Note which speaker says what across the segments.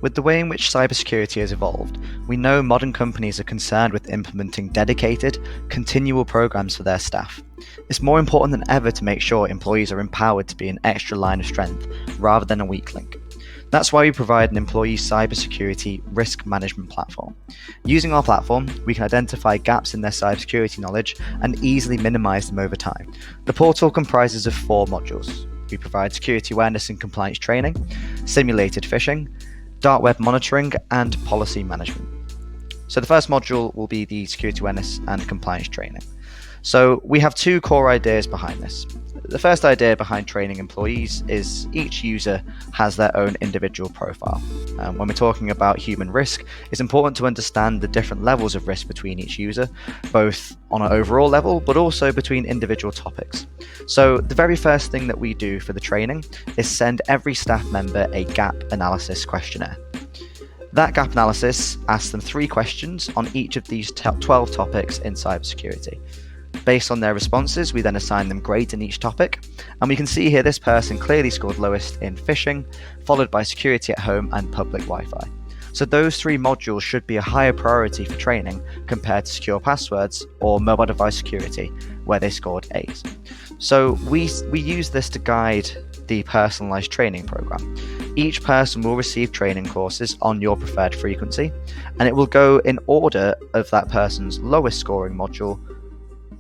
Speaker 1: With the way in which cybersecurity has evolved, we know modern companies are concerned with implementing dedicated, continual programs for their staff. It's more important than ever to make sure employees are empowered to be an extra line of strength rather than a weak link. That's why we provide an employee cybersecurity risk management platform. Using our platform, we can identify gaps in their cybersecurity knowledge and easily minimize them over time. The portal comprises of 4 modules. We provide security awareness and compliance training, simulated phishing, dark web monitoring, and policy management. So the first module will be the security awareness and compliance training. So we have 2 core ideas behind this. The first idea behind training employees is each user has their own individual profile. When we're talking about human risk, it's important to understand the different levels of risk between each user, both on an overall level, but also between individual topics. So the very first thing that we do for the training is send every staff member a gap analysis questionnaire. That gap analysis asks them 3 questions on each of these 12 topics in cybersecurity. Based on their responses, we then assign them grades in each topic, and we can see here this person clearly scored lowest in phishing, followed by security at home and public Wi-Fi. So those 3 modules should be a higher priority for training compared to secure passwords or mobile device security, where they scored A's. So we use this to guide the personalized training program. Each person will receive training courses on your preferred frequency, and it will go in order of that person's lowest scoring module,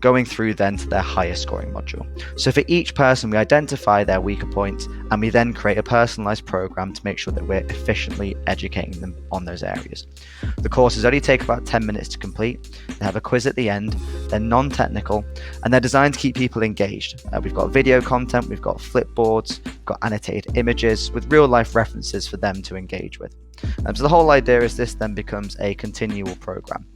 Speaker 1: going through then to their highest scoring module. So for each person, we identify their weaker points, and we then create a personalized program to make sure that we're efficiently educating them on those areas. The courses only take about 10 minutes to complete. They have a quiz at the end. They're non-technical, and they're designed to keep people engaged. We've got video content, we've got flipboards, we've got annotated images with real-life references for them to engage with. So the whole idea is this then becomes a continual program.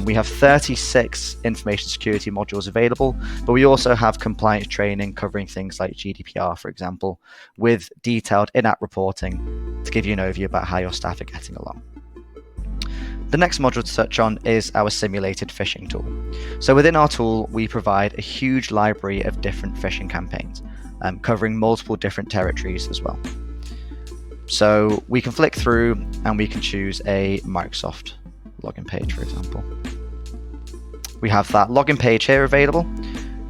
Speaker 1: We have 36 information security modules available, but we also have compliance training covering things like GDPR, for example, with detailed in-app reporting to give you an overview about how your staff are getting along. The next module to touch on is our simulated phishing tool. So within our tool, we provide a huge library of different phishing campaigns, covering multiple different territories as well. So we can flick through and we can choose a Microsoft login page, for example. We have that login page here available.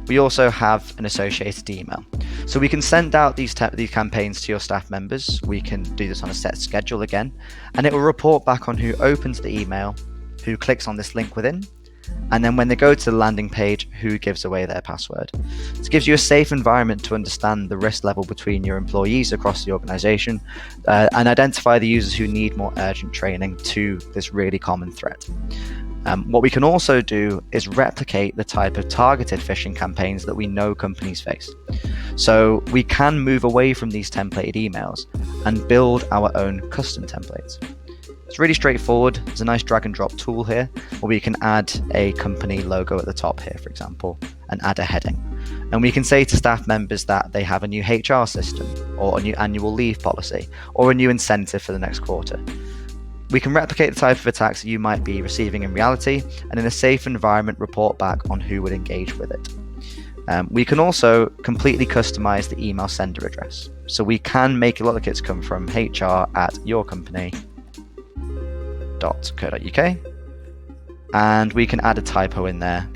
Speaker 1: We also have an associated email. So we can send out these campaigns to your staff members. We can do this on a set schedule again, and it will report back on who opens the email, who clicks on this link within, and then when they go to the landing page, who gives away their password. This gives you a safe environment to understand the risk level between your employees across the organization and identify the users who need more urgent training to this really common threat. What we can also do is replicate the type of targeted phishing campaigns that we know companies face. So we can move away from these templated emails and build our own custom templates. It's really straightforward. There's a nice drag and drop tool here where we can add a company logo at the top here, for example, and add a heading. And we can say to staff members that they have a new HR system or a new annual leave policy or a new incentive for the next quarter. We can replicate the type of attacks that you might be receiving in reality, and in a safe environment report back on who would engage with it. We can also completely customize the email sender address. So we can make a lot of kits come from hr@yourcompany.co.uk, and we can add a typo in there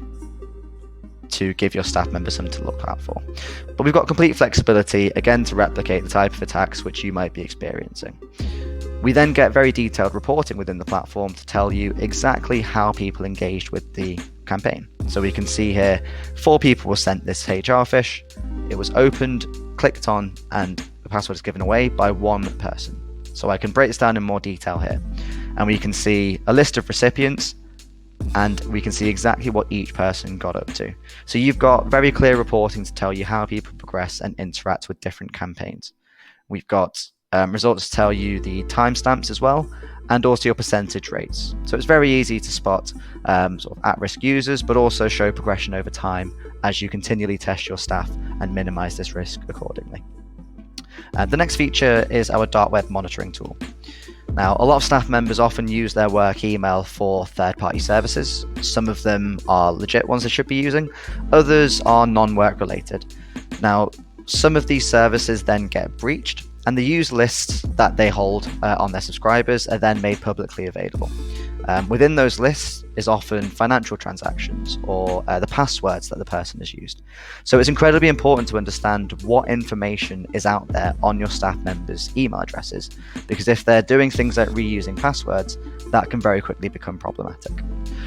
Speaker 1: to give your staff members something to look out for. But we've got complete flexibility, again, to replicate the type of attacks which you might be experiencing. We then get very detailed reporting within the platform to tell you exactly how people engaged with the campaign. So we can see here, 4 people were sent this HR phish, it was opened, clicked on, and the password is given away by 1 person. So I can break this down in more detail here. And we can see a list of recipients, and we can see exactly what each person got up to. So you've got very clear reporting to tell you how people progress and interact with different campaigns. We've got results to tell you the timestamps as well, and also your percentage rates. So it's very easy to spot sort of at-risk users, but also show progression over time as you continually test your staff and minimize this risk accordingly. The next feature is our dark web monitoring tool. Now, a lot of staff members often use their work email for third-party services. Some of them are legit ones they should be using, others are non-work related. Now, some of these services then get breached, and the used lists that they hold on their subscribers are then made publicly available. Within those lists is often financial transactions or the passwords that the person has used. So it's incredibly important to understand what information is out there on your staff members' email addresses, because if they're doing things like reusing passwords, that can very quickly become problematic.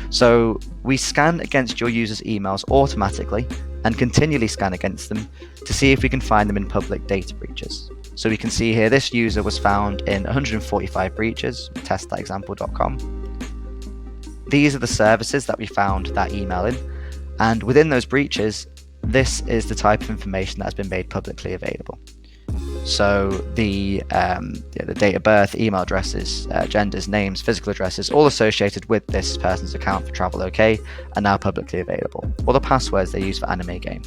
Speaker 1: So we scan against your users' emails automatically and continually scan against them to see if we can find them in public data breaches. So we can see here this user was found in 145 breaches, test.example.com. These are the services that we found that email in, and within those breaches, this is the type of information that has been made publicly available. So the date of birth, email addresses, genders, names, physical addresses, all associated with this person's account for Travel OK are now publicly available, or the passwords they use for Anime Game.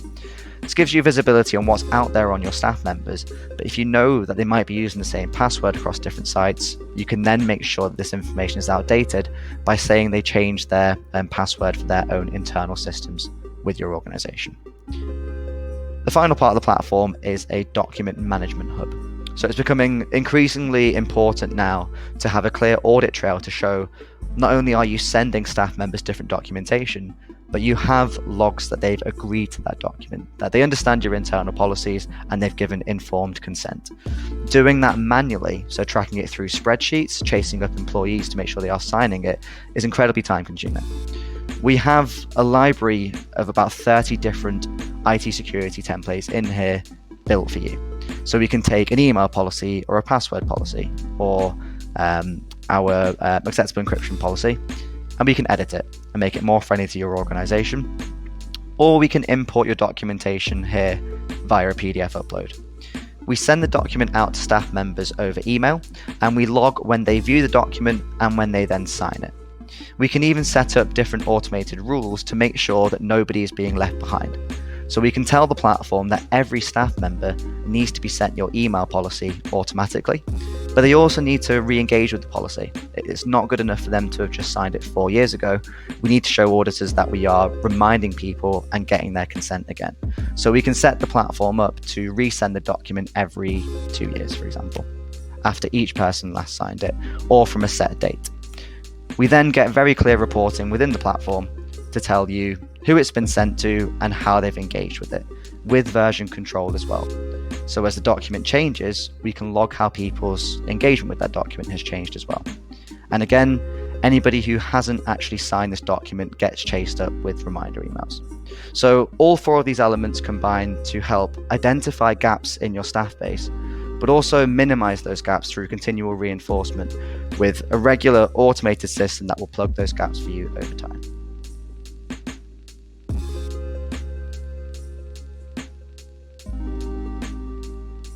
Speaker 1: This gives you visibility on what's out there on your staff members, but if you know that they might be using the same password across different sites, you can then make sure that this information is outdated by saying they changed their password for their own internal systems with your organization. The final part of the platform is a document management hub. So it's becoming increasingly important now to have a clear audit trail to show not only are you sending staff members different documentation, but you have logs that they've agreed to that document, that they understand your internal policies and they've given informed consent. Doing that manually, so tracking it through spreadsheets, chasing up employees to make sure they are signing it, is incredibly time consuming. We have a library of about 30 different IT security templates in here built for you. So we can take an email policy or a password policy or our acceptable encryption policy, and we can edit it and make it more friendly to your organization. Or we can import your documentation here via a PDF upload. We send the document out to staff members over email, and we log when they view the document and when they then sign it. We can even set up different automated rules to make sure that nobody is being left behind. So we can tell the platform that every staff member needs to be sent your email policy automatically, but they also need to re-engage with the policy. It's not good enough for them to have just signed it 4 years ago. We need to show auditors that we are reminding people and getting their consent again. So we can set the platform up to resend the document every 2 years, for example, after each person last signed it, or from a set date. We then get very clear reporting within the platform to tell you who it's been sent to and how they've engaged with it, with version control as well. So as the document changes, we can log how people's engagement with that document has changed as well. And again, anybody who hasn't actually signed this document gets chased up with reminder emails. So all 4 of these elements combine to help identify gaps in your staff base, but also minimize those gaps through continual reinforcement with a regular automated system that will plug those gaps for you over time.